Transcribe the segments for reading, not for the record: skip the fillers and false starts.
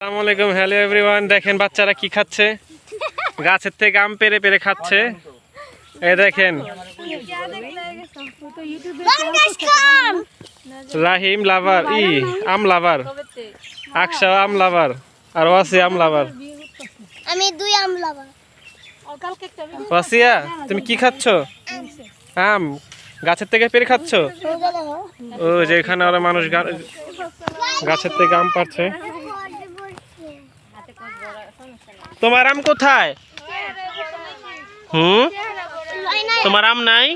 আসসালামু আলাইকুম, hello everyone. দেখেন বাচ্চারা কি খাচ্ছে, গাছের থেকে আম পেরে পেরে খাচ্ছে। এই দেখেন রাহিম লাভার, আম লাভার, আকশা আম লাভার, আর ওয়াসিয়া আম লাভার। আমি দুই আম লাভার। ওয়াসিয়া তুমি কি খাচ্ছ? আম গাছের থেকে পেরে খাচ্ছ? ও যেখানে ওরা মানুষ গাছের থেকে আম পাড়ছে। তোমার আম কোথায়? তোমার আম নাই?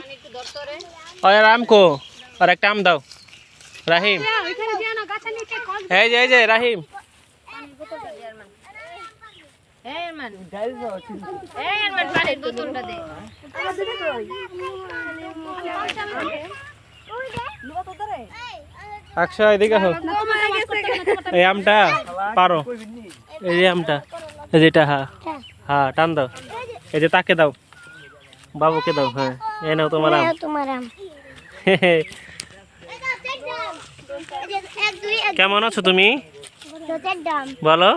আর আম কো? আর একটা আম দাও রাহিম। এই যে রাহিম, আকশা এদিকে আসো। এই আমটা পারো, এই যে আমটা, এই যেটা, হ্যাঁ হ্যাঁ টান দাও। এই যে তাকে দাও, বাবুকে দাও। হ্যাঁ এই নাও তোমার আম। কেমন আছো তুমি বলো?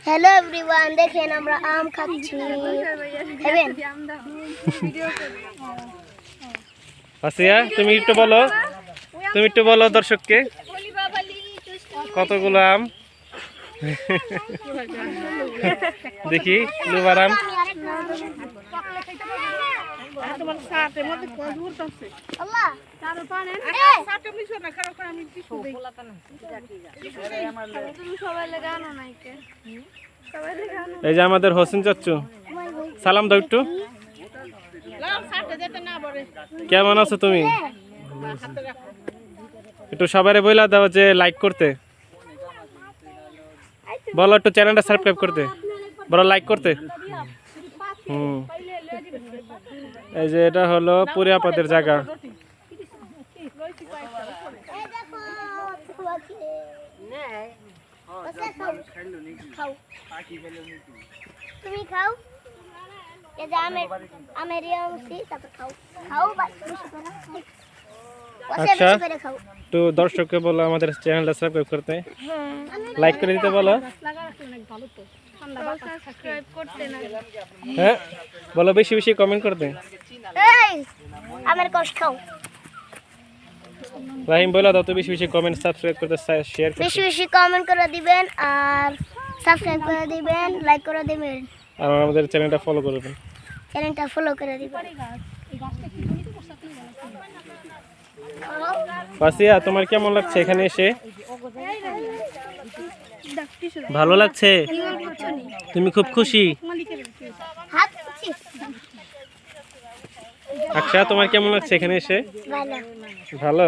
হ্যালো এভরিওয়ান, দেখেন আমরা আম খাচ্ছি। আসিয়া তুমি একটু বলো দর্শককে কতগুলো আম। দেখি লুবার আম। এই যে আমাদের হোসেন চাচ্চু, সালাম দাও একটু। কেমন আছো তুমি? একটু সবাই বইলা দাও যে লাইক করতে বলো, একটু চ্যানেলটা সাবস্ক্রাইব করতে বলো, লাইক করতে। এই যে এটা হলো পুরি আপাদের জায়গা। তুমি খাও, এই যে আমের তারপর খাও খাও। আচ্ছা তো দর্শককে বলো আমাদের চ্যানেলটা সাবস্ক্রাইব করতে, লাইক করে দিতে বলো। হ্যাঁ বলো, বেশি বেশি কমেন্ট করতে। আমের কষ খাও। রাহিম বলো দাও তো বেশি বেশি কমেন্ট, সাবস্ক্রাইব করতে, শেয়ার করতে। বেশি বেশি কমেন্ট করে দিবেন, আর সাবস্ক্রাইব করে দিবেন, লাইক করে দিবেন, আর আমাদের চ্যানেলটা ফলো করবেন, চ্যানেলটা ফলো করে দিবেন। পাসিয়া তোমার কেমন লাগছে এখানে এসে? ভালো লাগছে? তুমি খুব খুশি? আকশা তোমার কেমন লাগছে এখানে এসে? ভালো।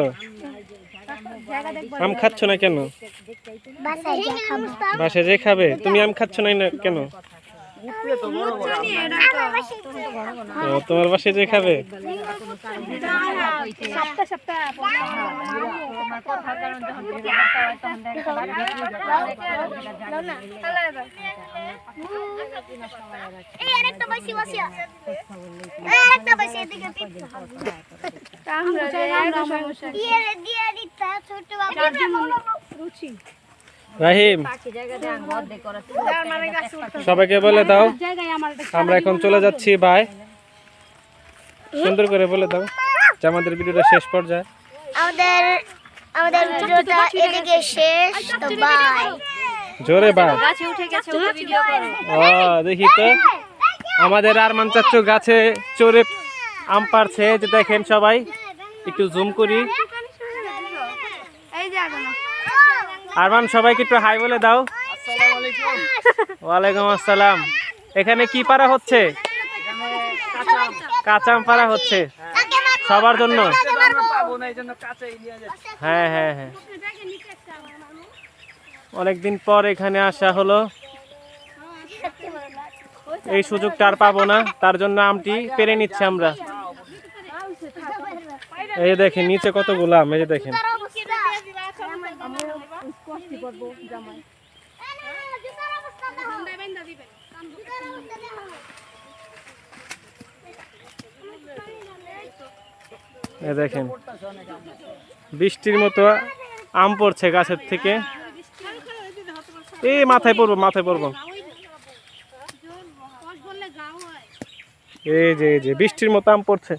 আম খাচ্ছ না কেন? বাসায় যে খাবে। তুমি আম খাচ্ছ না কেন? তোমার বাসায় যে খাবে। রাহিম সবাইকে বলে দাও আমরা এখন চলে যাচ্ছি। বাই, সুন্দর করে বলে দাও যে আমাদের ভিডিওটা শেষ পর্যায়ে। আমাদের ভিডিওটা এদিকে শেষ, তো বাই। জোরে বাই। দেখি তো আমাদের আরমান চাচ্চু গাছে চড়ে আম পাড়ছে। যে দেখেন সবাই, একটু জুম করি। আরমান সবাইকে একটু হাই বলে দাও। ওয়ালাইকুম আসসালাম। এখানে কি পাড়া হচ্ছে? কাঁচা আম পাড়া হচ্ছে সবার জন্য। হ্যাঁ হ্যাঁ হ্যাঁ, অনেকদিন পর এখানে আসা হলো, এই সুযোগটা আর পাবো না, তার জন্য আমটি পেরে নিচ্ছি আমরা। এই দেখেন নিচে কতগুলো আম, এই যে দেখেন। দেখেন বৃষ্টির মতো আম পড়ছে গাছের থেকে। এই মাথায় পড়বো, মাথায় পড়বো। এই যে বৃষ্টির মতো আম পড়ছে।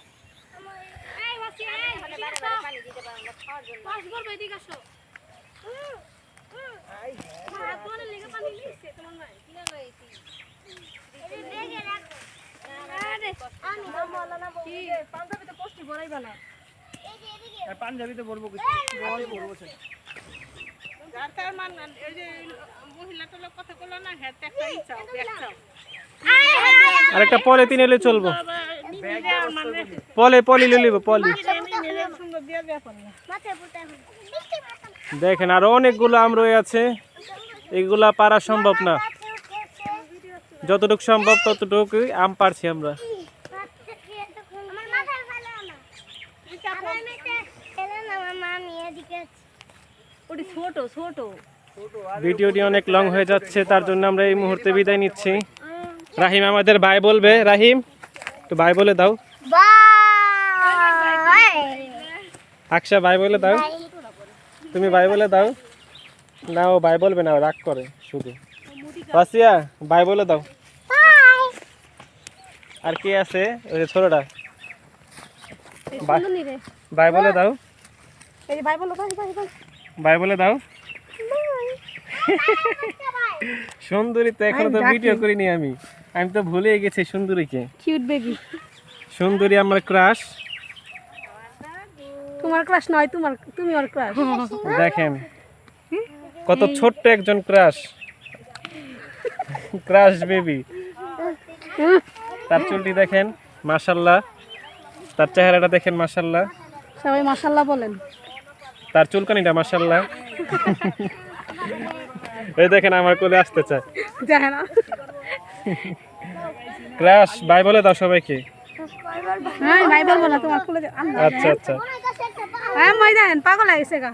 পাঞ্জাবিতে বলবো আরেকটা পলিথিন এলে চলবো, পলি লিব পলি। দেখেন আরো অনেকগুলো আম রয়ে আছে, এগুলা পারা সম্ভব না, যতটুকু সম্ভব ততটুকু আম পারছি আমরা। ভিডিওটি অনেক লং হয়ে যাচ্ছে, তার জন্য আমরা এই মুহূর্তে বিদায় নিচ্ছি। রাহিম আমাদের ভাই বলবে, রাহিম তো ভাই বলে দাও। আকশা ভাই বলে দাও, তুমি ভাই বলে দাও। না ও ভাই বলবে না, রাগ করে শুধু। বাসিয়া ভাই বলে দাও। আর কে আছে ওই যে ছোটটা, ভাই বলে দাও, ভাই বলে দাও। সুন্দরী তো এখনো তো ভিডিও করিনি আমি তো ভুলে গেছি সুন্দরীকে। কিউট বেবি, সুন্দরী আমার ক্রাশ। তোমার ক্রাশ নয়, তুমি ওর ক্রাশ। দেখেন কত ছোট্ট একজন ক্রাশ, ক্রাশ বেবি। তার চুলটি দেখেন মাশাআল্লাহ, তার চেহারাটা দেখেন মাশাআল্লাহ, সবাই মাশাআল্লাহ বলেন। তার চুলকানিটা মাশাআল্লাহ। এই দেখেন আমার কোলে আসতে চায়, দেখেন না ক্রাশ বাই বলে দাও সবাইকে। হ্যাঁ ভাই বলবো না, তোমার খুলে আচ্ছা আচ্ছা হ্যাঁ মই দেন পাগল হয়ে গেছে গা।